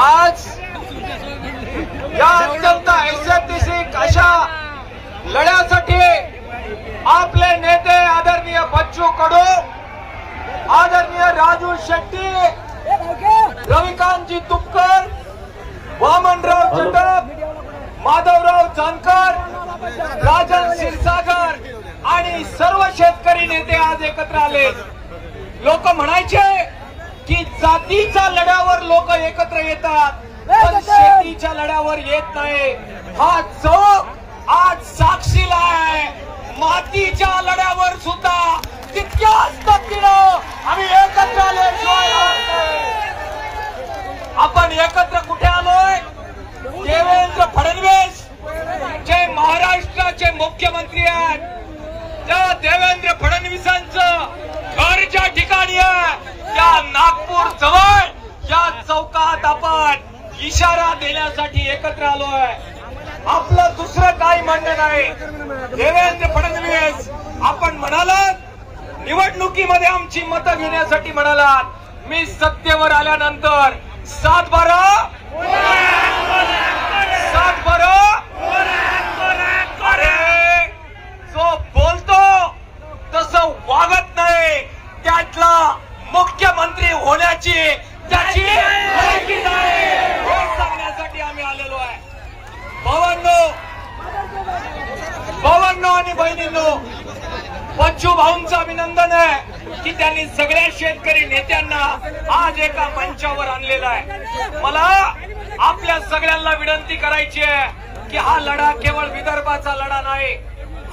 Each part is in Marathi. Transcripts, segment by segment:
आज या अत्यंत ऐतिहासिक अशा लढ्यासाठी आपले नेते आदरणीय बच्चू कडू, आदरणीय राजू शेट्टी, रविकांतजी तुपकर, वामनराव चटप, माधवराव जानकर, राजन क्षीरसागर आणि सर्व शेतकरी नेते आज एकत्र आले। लोक म्हणायचे की जातीच्या लढ्यावर लोक एकत्र येतात पण शेतीच्या लढ्यावर येत नाही। हा चौक आज साक्षीला आहे। मातीच्या लढ्यावर सुद्धा तितक्याच ताकदीनं आम्ही एकत्र आल्याशिवाय आपण एकत्र कुठे आलोय? देवेंद्र फडणवीस जे महाराष्ट्राचे मुख्यमंत्री आहेत, त्या देवेंद्र फडणवीसांचं घर ज्या ठिकाणी आहे त्या नागपूर जवळ या चौकात आपण इशारा देण्यासाठी एकत्र आलोय। आपलं दुसरं काही म्हणणं नाही। देवेंद्र फडणवीस, आपण म्हणालात निवडणुकीमध्ये आमची मतं घेण्यासाठी म्हणालात, मी सत्तेवर आल्यानंतर 7-12 अरे जो बोलतो तसं वागत नाही, त्यातला मुख्यमंत्री होण्याची त्याची लायकी नाही हे सांगण्यासाठी आम्ही आलेलो आहे। भावांनो आणि बहिणींनो, बच्चू भाऊंचं अभिनंदन आहे की त्यांनी सगळ्या शेतकरी नेत्यांना आज एका मंचावर आणलेला आहे। मला आपल्या सगळ्यांना विनंती करायची आहे की हा लढा केवळ विदर्भाचा लढा नाही,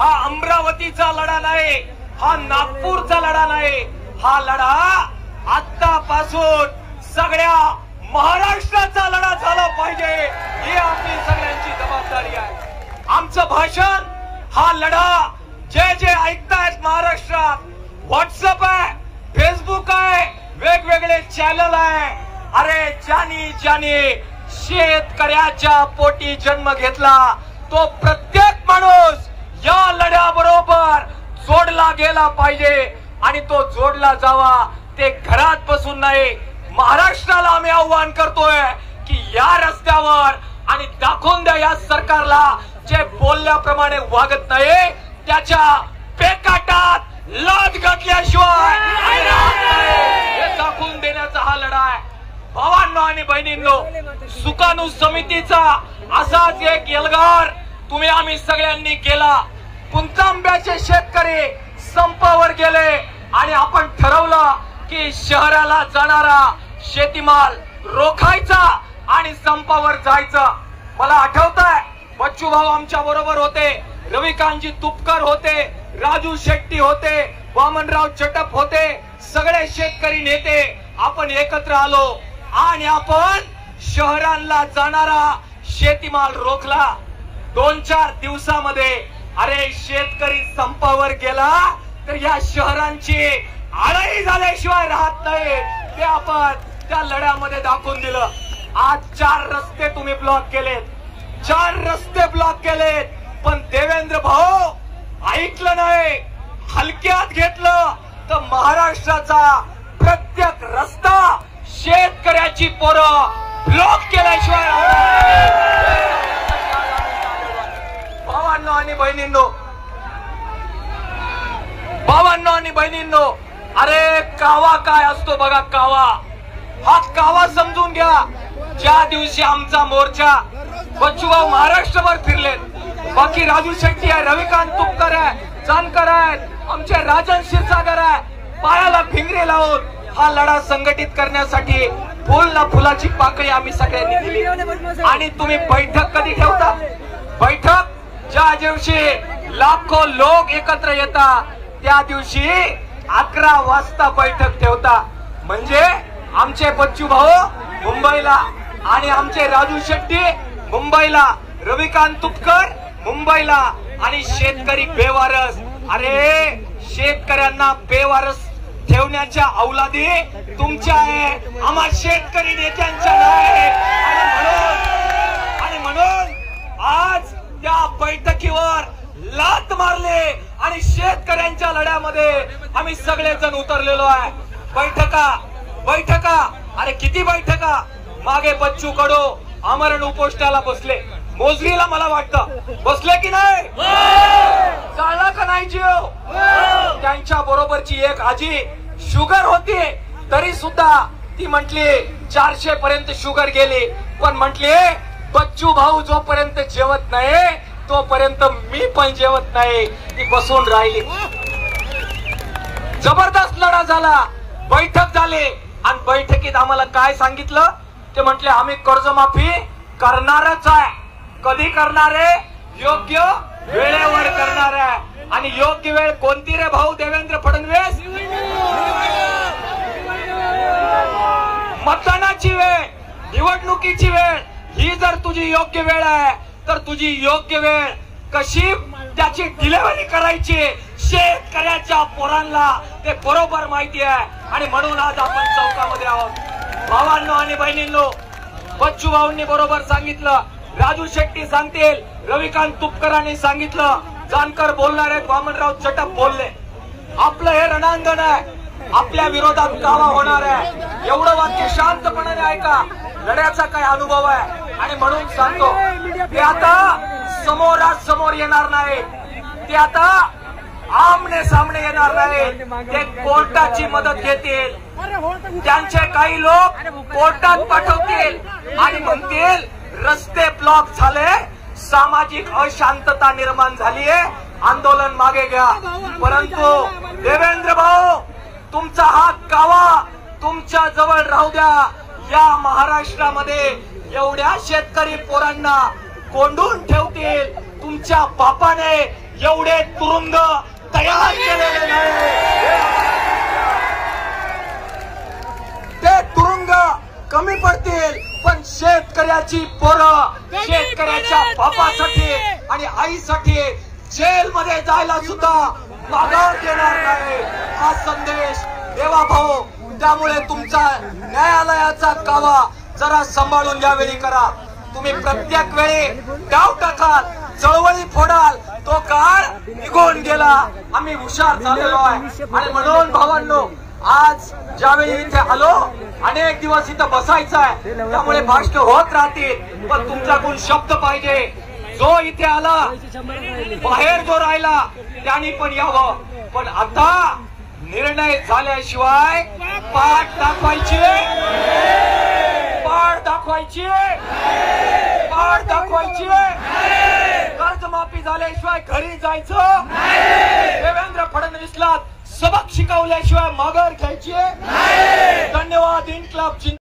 हा अमरावतीचा लढा नाही, हा नागपूरचा लढा नाही, हा लढा आतापासून सगळ्या महाराष्ट्राचा लढा झाला पाहिजे ही आपली सगळ्यांची जबाबदारी आहे। आमचं भाषण, हा लढा जे जे ऐकतायत महाराष्ट्रात, व्हॉट्सअप आहे, फेसबुक आहे, वेगवेगळे चॅनल आहे, अरे ज्याने शेतकऱ्याच्या पोटी जन्म घेतला तो प्रत्येक माणूस या लढ्याबरोबर जोडला गेला पाहिजे आणि तो जोडला जावा। ते घरात बसून नाही, महाराष्ट्राला आम्ही आव्हान करतोय की या रस्त्यावर आणि दाखवून द्या या सरकारला जे बोलल्याप्रमाणे वागत नाही त्याच्या पेकाटात लाद घातल्याशिवाय हे दाखवून देण्याचा हा लढा आहे। भावांनो आणि बहिणींनो, सुकाणू समितीचा असाच एक एल्गार तुम्ही आम्ही सगळ्यांनी केला। पुंचांब्याचे शेतकरी संपावर गेले आणि आपण ठरवलं की शहराला जाणारा शेतीमाल रोखायचा आणि संपावर जायचं। मला आठवतंय बच्चू भाऊ आमच्या बरोबर होते, रविकांतजी तुपकर होते, राजू शेट्टी होते, वामनराव चटप होते, सगळे शेतकरी नेते आपण एकत्र आलो आणि आपण शहरांना जाणारा शेतीमाल रोखला। 2-4 दिवसामध्ये अरे शेतकरी संपावर गेला तर या शहरांची आळाई झाल्याशिवाय राहत नाही, ते आपण त्या लढ्यामध्ये दाखवून दिलं। आज 4 रस्ते तुम्ही ब्लॉक केलेत, 4 रस्ते ब्लॉक केलेत, पण देवेंद्र भाऊ ऐकलं नाही, हलक्यात घेतलं तर महाराष्ट्राचा प्रत्येक रस्ता शेतकऱ्याची पोरं ब्लॉक केल्याशिवाय भावांनो आणि बहिणींनो, अरे कावा काय असतो बघा, कावा हा कावा समजून घ्या। ज्या दिवशी आमचा मोर्चा बच्चू भाऊ महाराष्ट्रभर फिरलेत, बाकी राजू शेट्टी आहे, रविकांत तुपकर आहे, जानकर आहेत, आमचे राजन क्षीरसागर आहे, पायाला भिंगरे लावून हा लढा संघटित करण्यासाठी फुल ना फुलाची पाकळी आम्ही सगळ्यांनी दिली। आणि तुम्ही बैठक कधी ठेवता? बैठक ज्या दिवशी लाखो लोक एकत्र येतात त्या दिवशी 11 वाजता बैठक ठेवता। म्हणजे आमचे बच्चू भाऊ मुंबईला आणि आमचे राजू शेट्टी मुंबईला, रविकांत तुपकर मुंबईला आणि शेतकरी बेवारस। अरे शेतकऱ्यांना बेवारस ठेवण्याच्या औलादी तुमच्या आहे, आम्हा शेतकरी नेत्यांच्या नाही। आणि म्हणून आज त्या बैठकीवर लात मारले आणि शेतकऱ्यांच्या लढ्यामध्ये आम्ही सगळेजण उतरलेलो आहे। बैठका अरे किती बैठका? मागे बच्चू कडू आमरण उपोषणाला बसले. मोजरीला मला वाटतं बसले की नाही, चालला का नाही जीव. त्यांच्या बरोबरची एक आजी शुगर होती तरी सुद्धा ती म्हटली 400 पर्यंत शुगर गेली, पण म्हटली बच्चू भाऊ जोपर्यंत जेवत नाही तोपर्यंत मी पण जेवत नाही. ती बसून राहिली. जबरदस्त लढा झाला, बैठक झाली आणि बैठकीत आम्हाला काय सांगितलं ते म्हटले आम्ही कर्जमाफी करणारच आहे. कधी करणार आहे, योग्य वेळेवर करणार आहे. आणि योग्य वेळ कोणती रे भाऊ देवेंद्र फडणवीस, मतदानाची वेळ, निवडणुकीची वेळ. ही जर तुझी योग्य वेळ आहे तर तुझी योग्य वेळ कशी त्याची डिलिव्हरी करायची शेतकऱ्याच्या पोरांना ते बरोबर माहिती आहे. आणि म्हणून आज आपण चौकामध्ये आहोत. भावांनो आणि बहिणींनो, बच्चू भाऊंनी बरोबर सांगितलं, राजू शेट्टी सांगतील, रविकांत तुपकरांनी सांगितलं, जानकर बोलणार आहेत, वामनराव चटप बोलले. आपलं हे रणांगण आहे, आपल्या विरोधात कावा होणार आहे. एवढं वाक्य शांतपणाने ऐका. लढ्याचा काय अनुभव आहे आणि म्हणून सांगतो ते आता समोरासमोर येणार नाही, ते आता आमने सामने येणार नाही. ते कोर्टाची मदत घेतील. त्यांचे काही लोक कोर्टात पाठवतील आणि म्हणतील रस्ते ब्लॉक झाले, सामाजिक अशांतता निर्माण झालीये, आंदोलन मागे घ्या. परंतु देवेंद्र भाऊ, तुमचा हा कावा तुमच्या जवळ राहू द्या. या महाराष्ट्रामध्ये एवढ्या शेतकरी पोरांना कोंडून ठेवतील, तुमच्या बापाने एवढे तुरुंग तयार केलेले नाही. ते तुरुंग कमी पडतील, पण शेतकऱ्याची पोरं शेतकऱ्याच्या बापासाठी आणि आईसाठी जेलमध्ये जायला सुद्धा माघार देणार नाही. हा संदेश देवा भाऊ. त्यामुळे तुमचा न्यायालयाचा कावा जरा सांभाळून यावेळी करा. तुम्ही प्रत्येक वेळी डाव टाकाल, चळवळी फोडाल, तो काळ निघून गेला. आम्ही हुशार झालेलो आहे. आणि म्हणून भावांनो, आज ज्यावेळी इथे आलो, अनेक दिवस इथं बसायचं आहे, त्यामुळे भाषण होत राहतील, पण तुमच्याकडून शब्द पाहिजे. जो इथे आला, बाहेर जो राहिला त्यांनी पण यावं. पण आता निर्णय झाल्याशिवाय पाठ दाखवायची, पाठ दाखवायची, पाठ दाखवायची. कर्जमाफी झाल्याशिवाय घरी जायचं. देवेंद्र फडणवीसला सबक शिकवल्याशिवाय माघार घ्यायची. धन्यवाद. इन्क्लाब